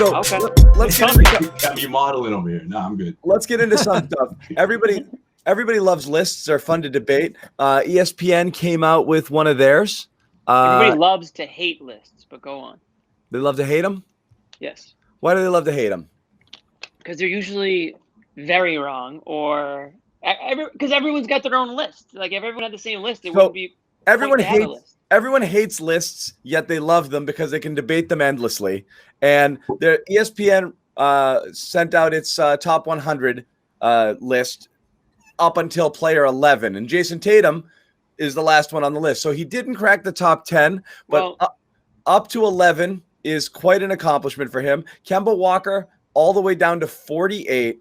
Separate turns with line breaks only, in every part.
So
Okay.
let's get into
Got me modeling over here. No, I'm good.
Let's get into some stuff. Everybody loves lists. They're fun to debate. ESPN came out with one of theirs.
Everybody loves to hate lists, but go on.
They love to hate them?
Yes.
Why do they love to hate them?
Because they're usually very wrong, or because everyone's got their own list. Like, if everyone had the same list, it wouldn't be.
Everyone hates lists, yet they love them because they can debate them endlessly. And the ESPN sent out its top 100 list up until player 11, and Jason Tatum is the last one on the list. So he didn't crack the top 10, but up to 11 is quite an accomplishment for him. Kemba Walker all the way down to 48.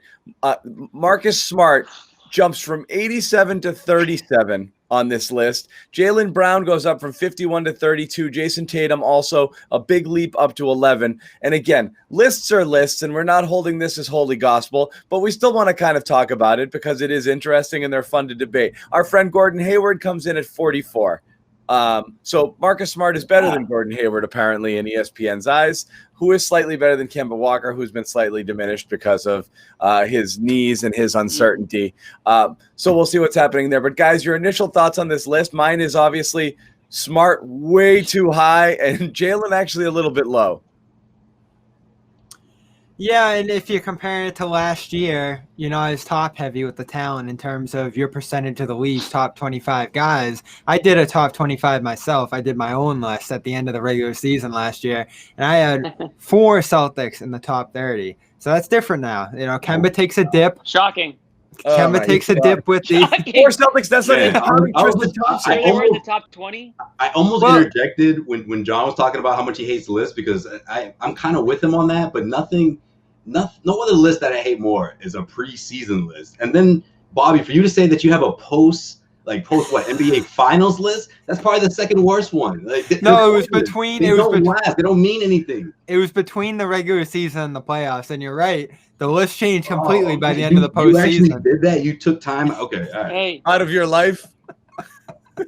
Marcus Smart jumps from 87 to 37 on this list. Jaylen Brown goes up from 51 to 32. Jason Tatum also a big leap up to 11. And again, lists are lists, and we're not holding this as holy gospel, but we still want to kind of talk about it because it is interesting and they're fun to debate. Our friend Gordon Hayward comes in at 44. So Marcus Smart is better than Gordon Hayward, apparently, in ESPN's eyes, who is slightly better than Kemba Walker, who's been slightly diminished because of his knees and his uncertainty. So we'll see what's happening there. But, guys, your initial thoughts on this list? Mine is obviously Smart way too high and Jaylen actually a little bit low.
Yeah, and if you compare it to last year, I was top heavy with the talent in terms of your percentage of the league's top 25 guys. I did a top 25 myself. I did my own list at the end of the regular season last year, and I had 4 Celtics in the top 30. So that's different now. Kemba takes a dip.
Shocking.
Kemba takes a dip with the
4 Celtics. That's not even counting Tristan Thompson.
They were in the top 20.
I almost interjected when John was talking about how much he hates the list because I'm kind of with him on that, but no other list that I hate more is a preseason list. And then, Bobby, for you to say that you have a post NBA Finals list, that's probably the second worst one.
No, it was between.
They don't mean anything.
It was between the regular season and the playoffs, and you're right. The list changed completely by the end of the postseason.
You actually did that? You took time? Okay, all right.
Hey,
out of your life?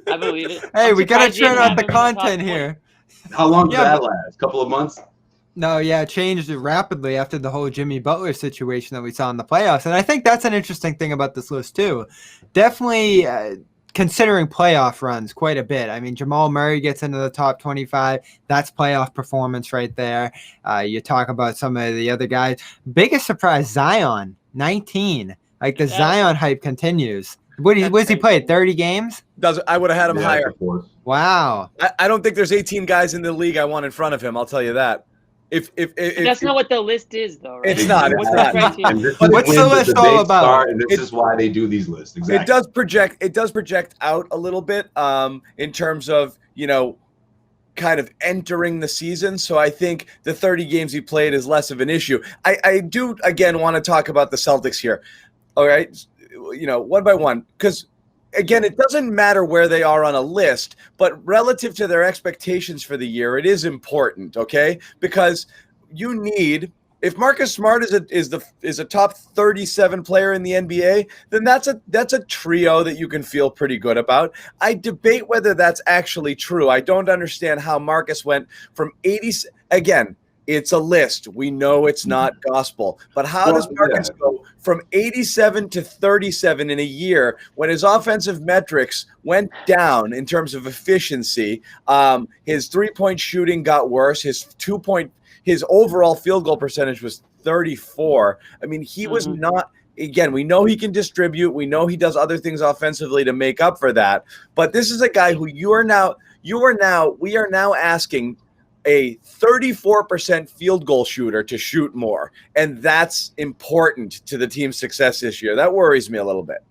I believe it.
Hey, we got to churn out the content here.
How long did that last? A couple of months?
No, it changed rapidly after the whole Jimmy Butler situation that we saw in the playoffs. And I think that's an interesting thing about this list, too. Definitely considering playoff runs quite a bit. I mean, Jamal Murray gets into the top 25. That's playoff performance right there. You talk about some of the other guys. Biggest surprise, Zion, 19. Like, the Zion hype continues. What does he play, 30 games?
I would have had him higher.
Wow.
I don't think there's 18 guys in the league I want in front of him, I'll tell you that. If
that's not what the list is, though, right?
It's not.
What's the list all about?
And this is why they do these lists. Exactly.
It does project out a little bit in terms of, kind of entering the season. So I think the 30 games he played is less of an issue. I do, again, want to talk about the Celtics here. All right. One by one, because again, it doesn't matter where they are on a list, but relative to their expectations for the year, it is important, okay? Because you need, if Marcus Smart is a top 37 player in the NBA, then that's a trio that you can feel pretty good about. I debate whether that's actually true. I don't understand how Marcus went from 80. Again, it's a list. We know it's not gospel. But how does Marcus go from 87 to 37 in a year when his offensive metrics went down in terms of efficiency? His three-point shooting got worse. His overall field goal percentage was 34. I mean, he was not – again, we know he can distribute. We know he does other things offensively to make up for that. But this is a guy who we are now asking – a 34% field goal shooter to shoot more. And that's important to the team's success this year. That worries me a little bit.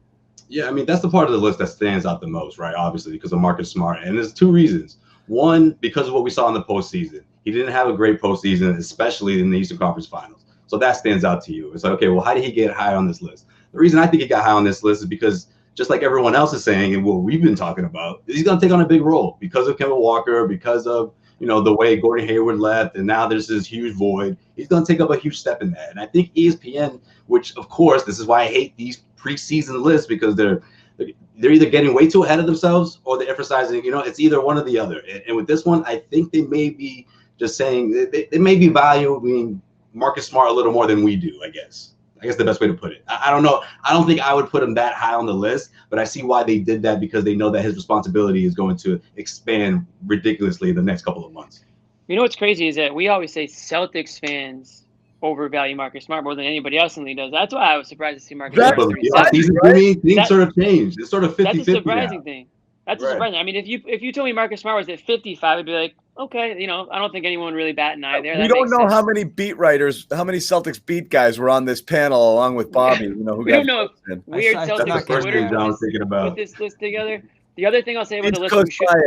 Yeah, I mean, that's the part of the list that stands out the most, right? Obviously, because of Marcus Smart. And there's 2 reasons. One, because of what we saw in the postseason. He didn't have a great postseason, especially in the Eastern Conference Finals. So that stands out to you. It's like, okay, well, how did he get high on this list? The reason I think he got high on this list is because just like everyone else is saying and what we've been talking about, he's going to take on a big role because of Kemba Walker, because of the way Gordon Hayward left, and now there's this huge void. He's going to take up a huge step in that. And I think ESPN, which, of course, this is why I hate these preseason lists because they're either getting way too ahead of themselves or they're emphasizing, it's either one or the other. And with this one, I think they may be just saying they may be valuing Marcus Smart a little more than we do, I guess. I guess the best way to put it. I don't know. I don't think I would put him that high on the list, but I see why they did that, because they know that his responsibility is going to expand ridiculously in the next couple of months.
You know what's crazy is that we always say Celtics fans overvalue Marcus Smart more than anybody else in the league does. That's why I was surprised to see Marcus
That's
Smart.
Things sort of changed. It's sort of 50-50
That's a surprising
now.
thing. That's a surprising. I mean, if you told me Marcus Smart was at 55, I'd be like, okay, I don't think anyone really bat an eye there.
We don't know how many beat writers, how many Celtics beat guys were on this panel along with Bobby. Who
we don't know if
in.
weird Celtics Twitter put this list together. The other thing I'll say about the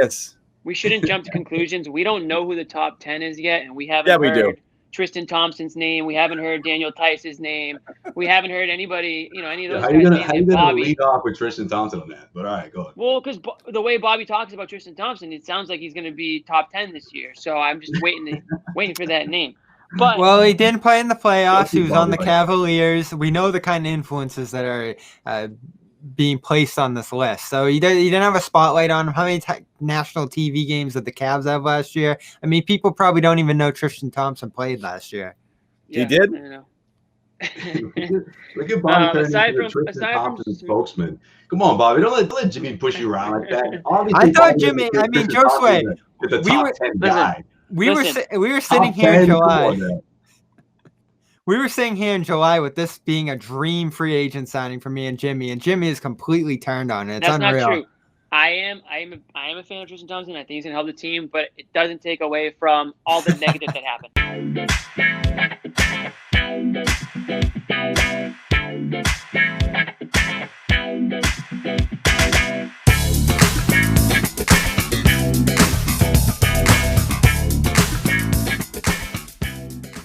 list, we shouldn't jump to conclusions. We don't know who the top 10 is yet, and we haven't heard Tristan Thompson's name. We haven't heard Daniel Tice's name. We haven't heard anybody, any of those guys.
How you gonna lead off with Tristan Thompson on that? But all right, go ahead.
Well, because the way Bobby talks about Tristan Thompson, it sounds like he's going to be top 10 this year. So I'm just waiting for that name. But
he didn't play in the playoffs. He was on the Cavaliers. We know the kind of influences that are being placed on this list. So he didn't have a spotlight on him. How many national TV games did the Cavs have last year? I mean, people probably don't even know Tristan Thompson played last year.
Yeah,
he did?
I don't know.
Look at Bobby turning into Tristan Thompson spokesman. Come on, Bobby. Don't let Jimmy push you around like that.
I thought Jimmy. I mean, Josue.
The top 10 guy.
We were sitting here in July. We were sitting here in July with this being a dream free agent signing for me and Jimmy is completely turned on it. It's
That's
unreal.
not true. I am a fan of Tristan Thompson. I think he's gonna help the team, but it doesn't take away from all the negative that happened.